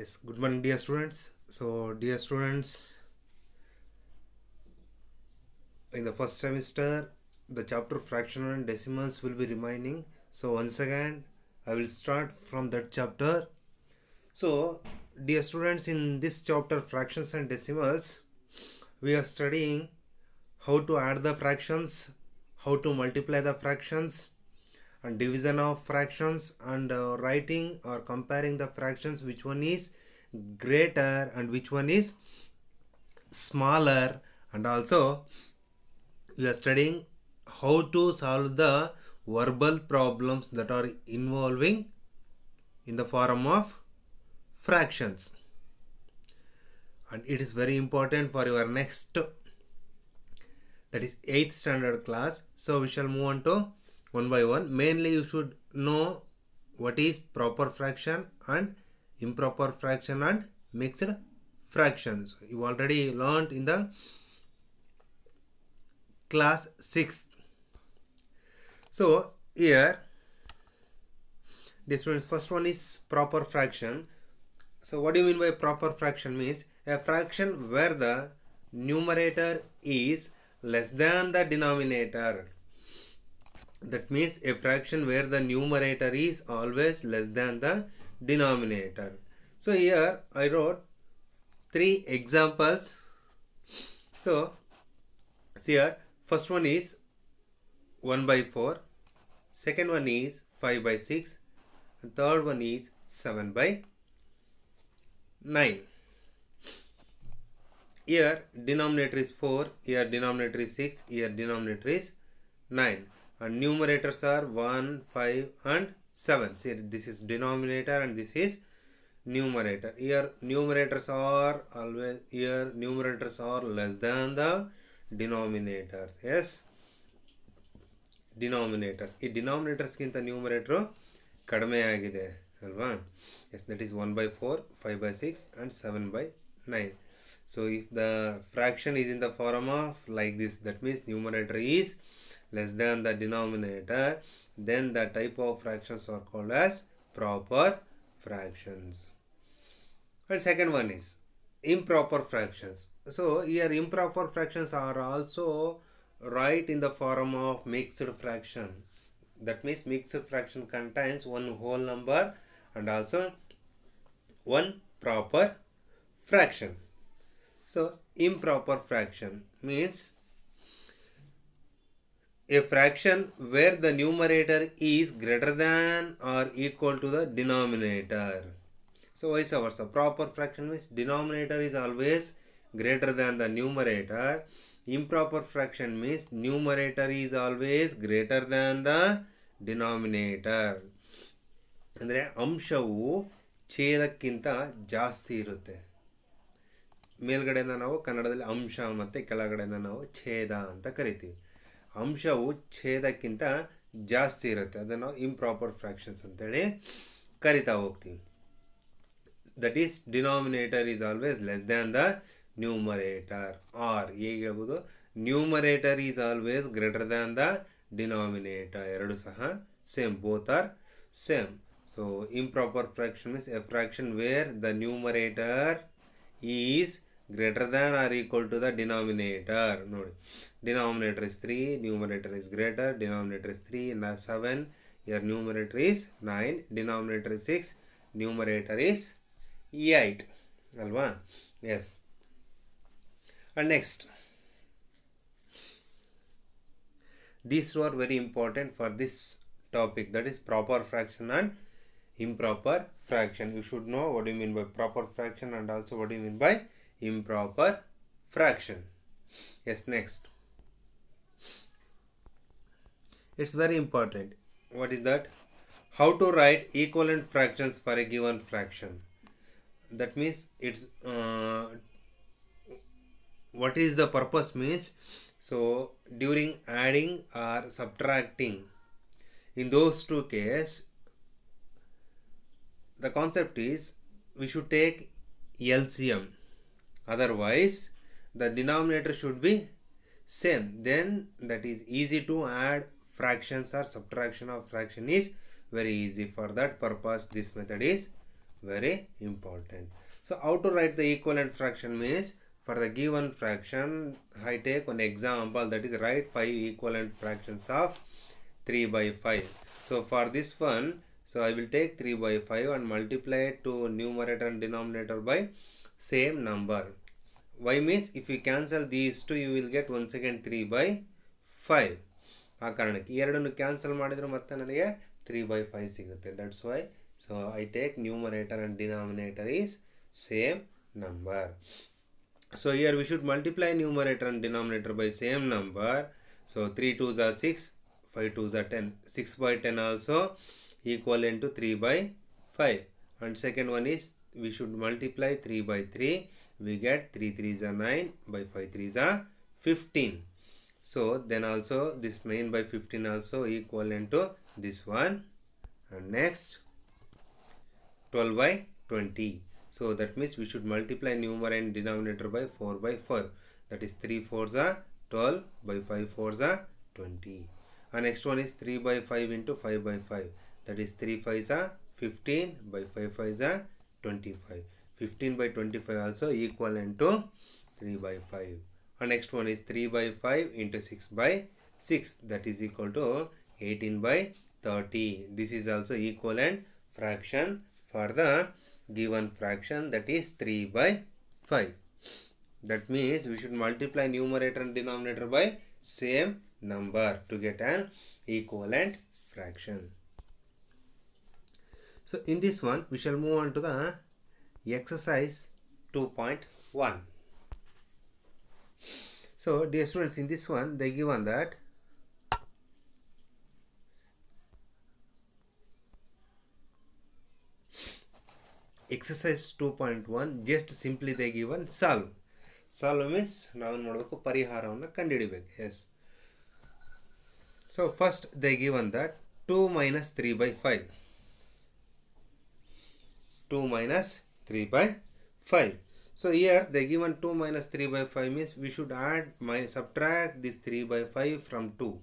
Yes, good morning, dear students. So, dear students, in the first semester, the chapter fraction and decimals will be remaining. So, once again, I will start from that chapter. So, dear students, in this chapter, fractions and decimals, we are studying how to add the fractions, how to multiply the fractions, and division of fractions, and writing or comparing the fractions, which one is greater and which one is smaller, and also we are studying how to solve the verbal problems that are involving in the form of fractions, and it is very important for your next, that is 8th standard class. So we shall move on to one by one. Mainly you should know what is proper fraction and improper fraction and mixed fractions. You already learned in the class 6. So here, the students, first one is proper fraction. So what do you mean by proper fraction? Means a fraction where the numerator is less than the denominator. That means a fraction where the numerator is always less than the denominator. So here I wrote 3 examples. So here, first one is 1 by 4, second one is 5 by 6, and third one is 7 by 9. Here denominator is 4, here denominator is 6, here denominator is 9, and numerators are 1, 5 and 7. See, this is denominator and this is numerator. Here numerators are always, here numerators are less than the denominators. Yes, denominators. ಈ denominators ಗಿಂತ numerator ಕಡಿಮೆ ಆಗಿದೆ ಅಲ್ವಾ? Yes, that is 1 by 4, 5 by 6 and 7 by 9. So if the fraction is in the form of like this, that means numerator is less than the denominator, then the type of fractions are called as proper fractions. And second one is improper fractions. So here improper fractions are also right in the form of mixed fraction. That means mixed fraction contains one whole number and also one proper fraction. So improper fraction means a fraction where the numerator is greater than or equal to the denominator. So vice versa. Proper fraction means denominator is always greater than the numerator. Improper fraction means numerator is always greater than the denominator. ಅಂದರೆ ಅಂಶವು ಛೇದಕ್ಕಿಂತ ಜಾಸ್ತಿ ಇರುತ್ತೆ. ಮೇಲ್ಗಡೆಯಿಂದ ನಾವು ಕನ್ನಡದಲ್ಲಿ ಅಂಶ ಮತ್ತು ಕೆಳಗಡೆಯಿಂದ ನಾವು ಛೇದ ಅಂತ ಕರಿತೀವಿ. ಅಂಶವು ಛೇದಕ್ಕಿಂತ ಜಾಸ್ತಿ ಇರುತ್ತೆ, ಅದನ್ನು ನಾವು ಇಂಪ್ರಾಪರ್ ಫ್ರಾಕ್ಷನ್ಸ್ ಅಂತೇಳಿ ಕರಿತಾ ಹೋಗ್ತೀವಿ. That is denominator is always less than the numerator. Or ಹೇಗೆ ಹೇಳ್ಬೋದು? Numerator is always greater than the denominator. ಎರಡು ಸಹ same, both are same. So improper fraction means a fraction where the numerator is greater than or equal to the denominator. ನೋಡಿ, denominator is 3, numerator is greater, denominator is 3 and 7, here numerator is 9, denominator is 6, numerator is 8 alva. Yes, and next, these two are very important for this topic, that is proper fraction and improper fraction. You should know what do you mean by proper fraction and also what do you mean by improper fraction. Yes, next, it's very important. What is that? How to write equivalent fractions for a given fraction. That means it's what is the purpose means, so during adding or subtracting, in those two cases, the concept is we should take LCM. Otherwise the denominator should be same, then that is easy to add fractions or subtraction of fraction is very easy. For that purpose this method is very important. So how to write the equivalent fraction means, for the given fraction, I take one example, that is write 5 equivalent fractions of 3 by 5. So for this one, so I will take 3 by 5 and multiply it to numerator and denominator by same number. Why means, if you cancel these two, you will get once again 3 by 5. ಆ ಕಾರಣಕ್ಕೆ ಎರಡನ್ನು cancel ಮಾಡಿದ್ರೆ ಮತ್ತೆ ನನಗೆ 3 by 5 ಸಿಗುತ್ತೆ. That's why, so I take numerator and denominator is same number. So here we should multiply numerator and denominator by same number. So 3 2s are 6, 5 2s are 10. 6 by 10 also equivalent to 3 by 5. And second one is, we should multiply 3 by 3. We get 3 3s are 9, by 5 3s are 15. So then also this 9 by 15 also equivalent to this one. And next 12 by 20. So that means we should multiply numerator and denominator by 4 by 4. That is 3 4s are 12, by 5 4s are 20. And next one is 3 by 5 into 5 by 5. That is 3 5s are 15, by 5 5s are 25. 15 by 25 also equivalent to 3 by 5. And next one is 3 by 5 into 6 by 6. That is equal to 18 by 30. This is also equivalent fraction for the given fraction, that is 3 by 5. That means we should multiply numerator and denominator by same number to get an equivalent fraction. So in this one, we shall move on to the exercise 2.1. So dear students, in this one they given that exercise 2.1, just simply they given solve. Solve means ನಾವು ಮಾಡಬೇಕು ಪರಿಹಾರವನ್ನು ಕಂಡುಹಿಡಿಯಬೇಕು. Yes. So first they given that 2 minus 3 by 5. 2 minus 3 by 5. So here they given 2 minus 3 by 5 means we should subtract this 3 by 5 from 2.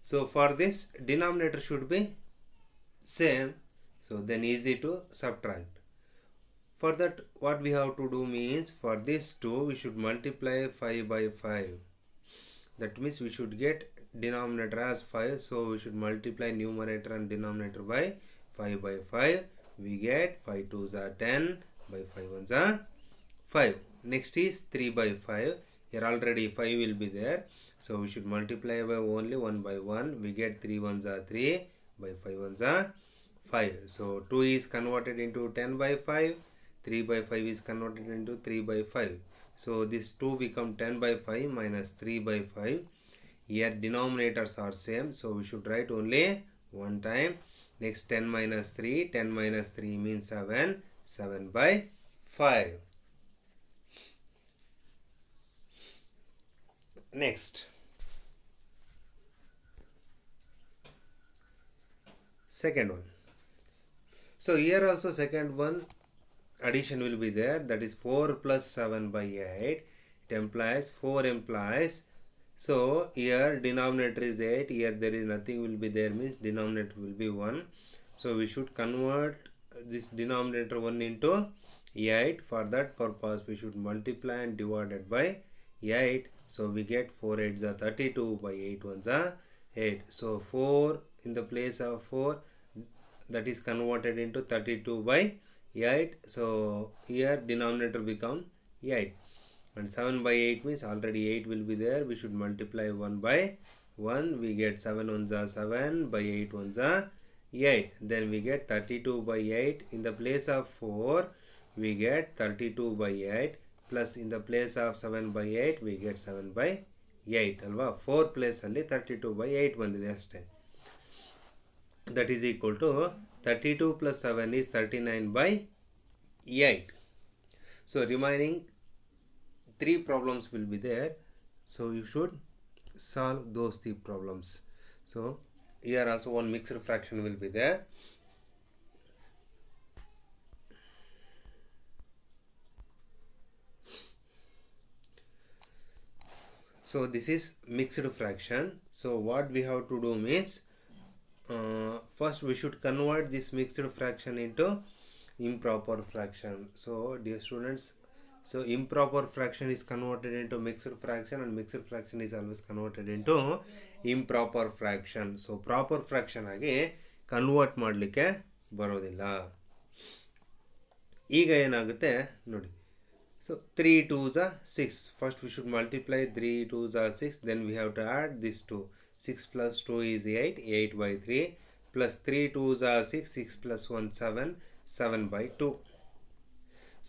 So for this, denominator should be same. So then easy to subtract. For that, what we have to do means, for this 2 we should multiply 5 by 5. That means we should get denominator as 5. So we should multiply numerator and denominator by 5 by 5. We get 5 2s are 10, by 5 1s are 5. Next is 3 by 5. Here already 5 will be there. So we should multiply by only 1 by 1. We get 3 1s are 3, by 5 1s are 5. So 2 is converted into 10 by 5. 3 by 5 is converted into 3 by 5. So this 2 become 10 by 5 minus 3 by 5. Here denominators are same. So we should write only one time. Next 10 minus 3. 10 minus 3 means 7. 7 by 5. Next. Second one. So here also second one addition will be there. That is 4 plus 7 by 8. It implies 4 implies. So here denominator is 8. Here there is nothing will be there, means denominator will be 1. So we should convert this denominator 1 into 8. For that purpose we should multiply and divide it by 8. So we get 4 8s are 32, by 8 1s are 8. So 4 in the place of 4, that is converted into 32 by 8. So here denominator become 8. And 7 by 8 means already 8 will be there. We should multiply 1 by 1. We get 7 1s are 7, by 8 1s are 8. Then we get 32 by 8. In the place of 4, we get 32 by 8. Plus in the place of 7 by 8, we get 7 by 8. Alva 4 place alli 32 by 8 bandide ashte. That is equal to 32 plus 7 is 39 by 8. So remaining 3 problems will be there. So you should solve those 3 problems. So here also one mixed fraction will be there. So this is mixed fraction. So what we have to do means, first we should convert this mixed fraction into improper fraction. So dear students, so improper fraction is converted into mixed fraction, and mixed fraction is always converted into improper fraction. So proper fraction ಆಗಿ convert ಮಾಡಲಿಕ್ಕೆ ಬರೋದಿಲ್ಲ. ಈಗ ಏನಾಗುತ್ತೆ ನೋಡಿ. So 3 2s are 6. First we should multiply 3 2s are 6. Then we have to add this 2. 6 plus 2 is 8. 8 by 3 plus 3 2s are 6. 6 plus 1 7. 7 by 2.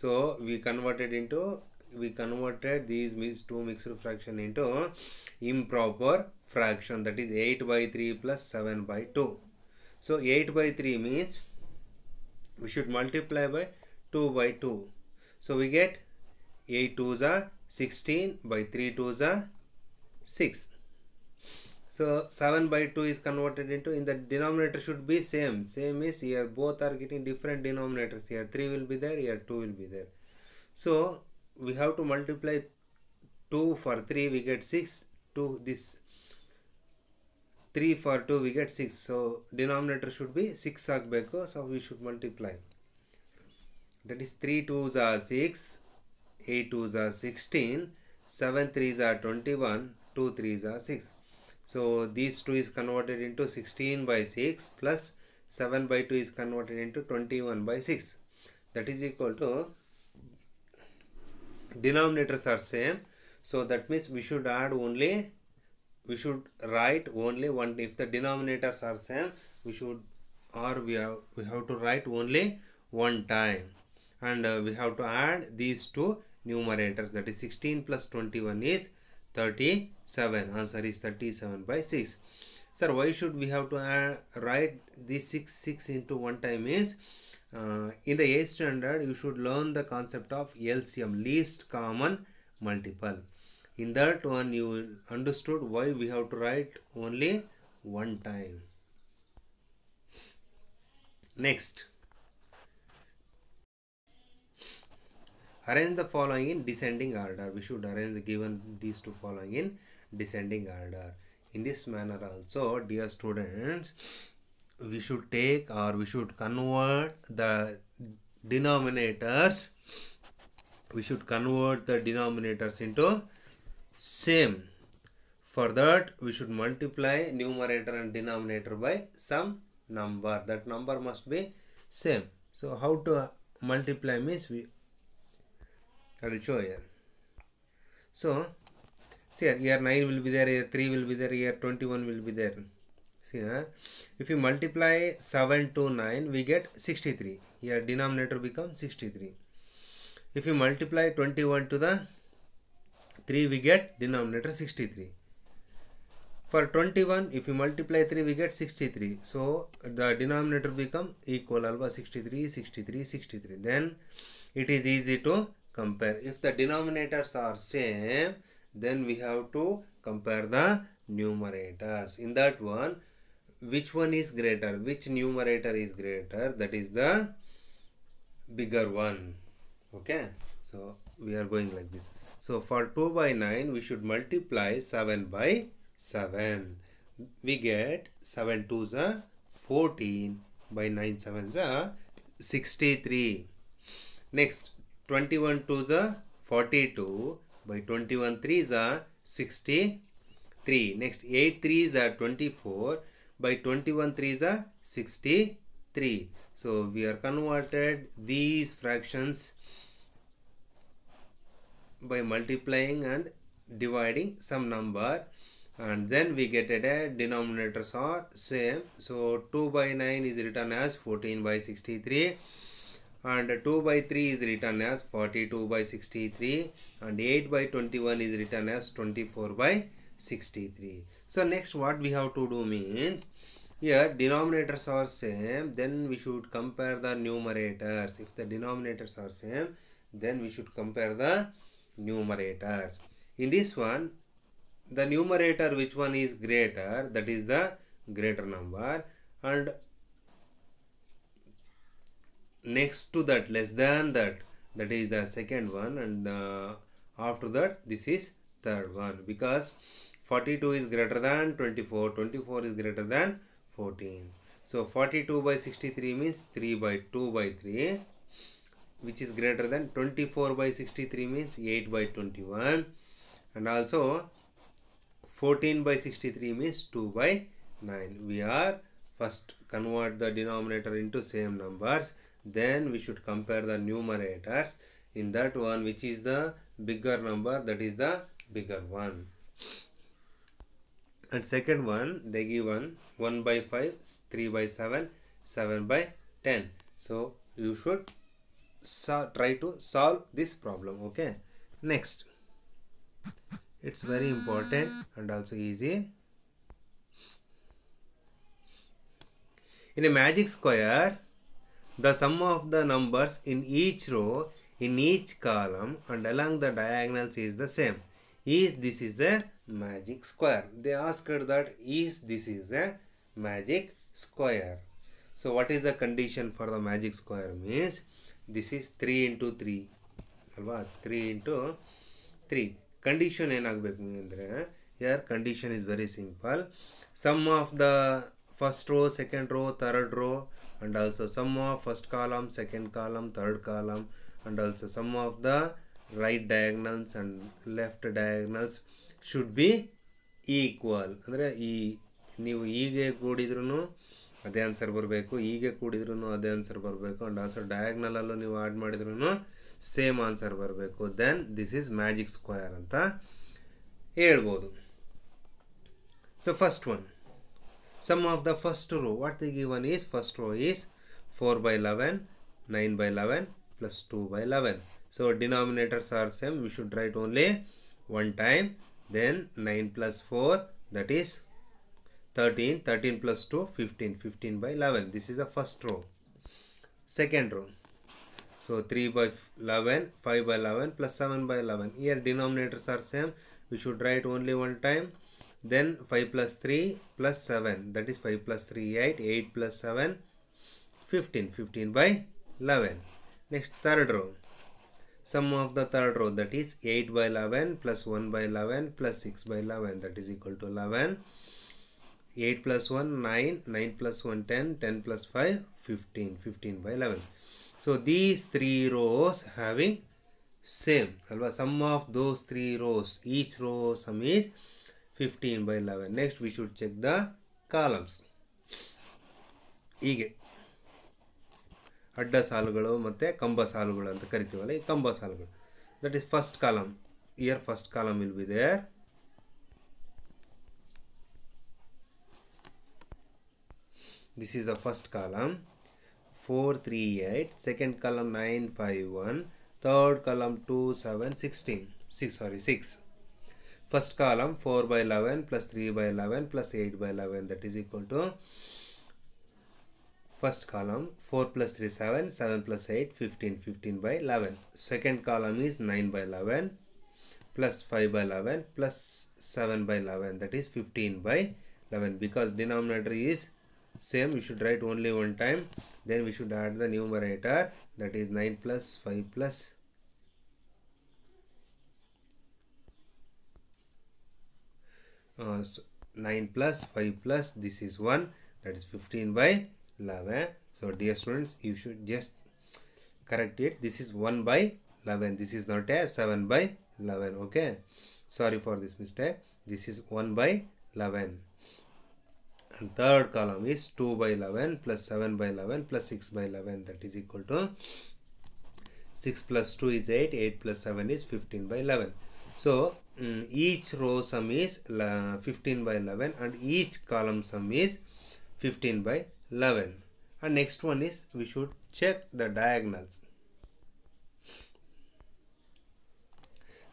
So we converted these two mixed fraction into improper fraction, that is 8 by 3 plus 7 by 2. So 8 by 3 means we should multiply by 2 by 2. So we get 8 2s are 16 by 3 2s are 6. So 7 by 2 is converted into, in the denominator should be same is here, both are getting different denominators. Here 3 will be there, here 2 will be there. So we have to multiply 2 for 3, we get 6. 2 this 3 for 2 we get 6. So denominator should be 6 ಆಗಬೇಕು. So we should multiply, that is 3 2s are 6, 8 2s are 16, 7 3s are 21, 2 3s are 6. So these 2 is converted into 16 by 6 plus 7 by 2 is converted into 21 by 6. That is equal to, denominators are same. So that means we should write only one. If the denominators are same, we have to write only one time, and we have to add these two numerators, that is 16 plus 21 is 37. Answer is 37 by 6. Sir, why should we have to write this 6 into one time is, in the 8th standard you should learn the concept of LCM, least common multiple. In that one you understood why we have to write only one time. Next, arrange the following in descending order. We should arrange given these two following in descending order. In this manner also, dear students, we should take, or we should convert the denominators. We should convert the denominators into same. For that we should multiply numerator and denominator by some number. That number must be same. So how to multiply means, I will show here. So see here 9 will be there, here 3 will be there, here 21 will be there. See, if you multiply 7 to 9 we get 63. Here denominator becomes 63. If you multiply 21 to the 3 we get denominator 63. For 21 if you multiply 3 we get 63. So the denominator become equal alva 63 63 63. Then it is easy to compare. If the denominators are same, then we have to compare the numerators. In that one, which one is greater, which numerator is greater, that is the bigger one. Okay, so we are going like this. So for 2 by 9 we should multiply 7 by 7. We get 7 2s are 14 by 9 7s are 63. Next 21 2s are 42 by 21 3s are 63. Next 8 3s are 24 by 21 3s are 63. So we are converted these fractions by multiplying and dividing some number, and then we get a denominators are same. So 2 by 9 is written as 14 by 63, and 2 by 3 is written as 42 by 63, and 8 by 21 is written as 24 by 63. So next what we have to do means, here denominators are same, then we should compare the numerators. If the denominators are same, then we should compare the numerators. In this one, the numerator which one is greater, that is the greater number, and next to that less than that, that is the second one, and after that this is third one, because 42 is greater than 24, 24 is greater than 14. So 42 by 63 means 3 by 2 by 3. which is greater than 24 by 63 means 8 by 21, and also 14 by 63 means 2 by 9. We are first convert the denominator into same numbers, then we should compare the numerators. In that one, which is the bigger number, that is the bigger one. And second one, they give 1 by 5, 3 by 7, 7 by 10. So you should try to solve this problem. Okay. Next, it's very important and also easy. In a magic square, the sum of the numbers in each row, in each column and along the diagonals is the same. This is a magic square? They asked that this is a magic square. So what is the condition for the magic square? Means this is 3 into 3. 3 into 3. Condition here condition is very simple. Sum of the first row, second row, third row, and also sum of first column, second column, third column, and also sum of the right diagonals and left diagonals should be equal. Andre ನೀವು ಹೀಗೆ ಕೂಡಿದ್ರೂ ಅದೇ answer ಬರಬೇಕು, ಹೀಗೆ ಕೂಡಿದ್ರೂ ಅದೇ answer ಬರಬೇಕು, and also diagonal ಅಲ್ಲೂ ನೀವು add ಮಾಡಿದ್ರೂ ಸೇಮ್ ಆನ್ಸರ್ ಬರಬೇಕು. Then this is magic square ಅಂತ ಹೇಳ್ಬೋದು. So first one, sum of the first row, what they given is first row is 4 by 11, 9 by 11 plus 2 by 11. So denominators are same, we should write only one time. Then 9 plus 4, that is 13, 13 plus 2, 15, 15 by 11. This is the first row. Second row, so 3 by 11, 5 by 11 plus 7 by 11. Here denominators are same, we should write only one time. Then 5 plus 3 plus 7, that is 5 plus 3, 8, 8 plus 7, 15, 15 by 11. Next, third row, sum of the third row, that is 8 by 11 plus 1 by 11 plus 6 by 11, that is equal to 11. 8 plus 1, 9, 9 plus 1, 10, 10 plus 5, 15, 15 by 11. So these three rows having same, sum of those three rows, each row sum is 15 by 11. Next we should check the columns. ಹೀಗೆ ಅಡ್ಡ ಸಾಲುಗಳು ಮತ್ತು ಕಂಬ ಸಾಲುಗಳು ಅಂತ ಕರಿತೀವಲ್ಲ, ಈ ಕಂಬ ಸಾಲುಗಳು, that is first column. Here first column will be there. This is the first column, 4 3 8, second column 9 5 1, third column 2 7 16 6. First column 4 by 11 plus 3 by 11 plus 8 by 11, that is equal to first column 4 plus 3 7, 7 plus 8 15, 15 by 11. Second column is 9 by 11 plus 5 by 11 plus 7 by 11, that is 15 by 11. Because denominator is same, we should write only one time. Then we should add the numerator, that is 9 plus 5 plus 9 plus 5 plus this is 1, that is 15 by 11. So dear students, you should just correct it. This is 1 by 11. This is not a 7 by 11. Okay. Sorry for this mistake. This is 1 by 11. And third column is 2 by 11 plus 7 by 11 plus 6 by 11. That is equal to 6 plus 2 is 8. 8 plus 7 is 15 by 11. So each row sum is 15 by 11 and each column sum is 15 by 11. And next one is we should check the diagonals.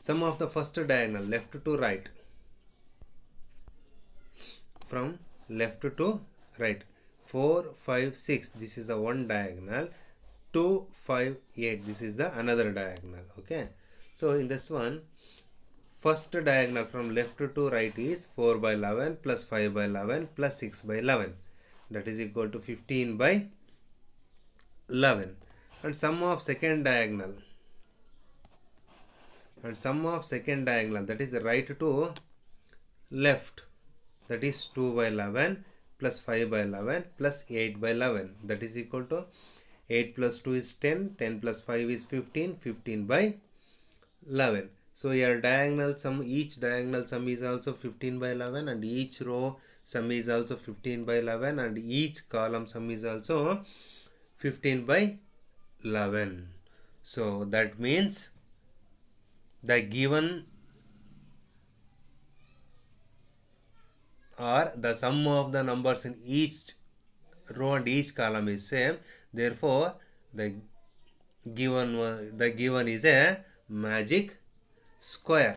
Sum of the first diagonal, left to right, from left to right, 4 5 6, this is the one diagonal. 2 5 8, this is the another diagonal. Okay, so in this one, first diagonal from left to right is 4 by 11 plus 5 by 11 plus 6 by 11, that is equal to 15 by 11. And sum of second diagonal, that is right to left, that is 2 by 11 plus 5 by 11 plus 8 by 11, that is equal to 8 plus 2 is 10, 10 plus 5 is 15, 15 by 11. So here diagonal sum, each diagonal sum is also 15 by 11, and each row sum is also 15 by 11, and each column sum is also 15 by 11. So that means the given or the sum of the numbers in each row and each column is same. Therefore the given is a magic square.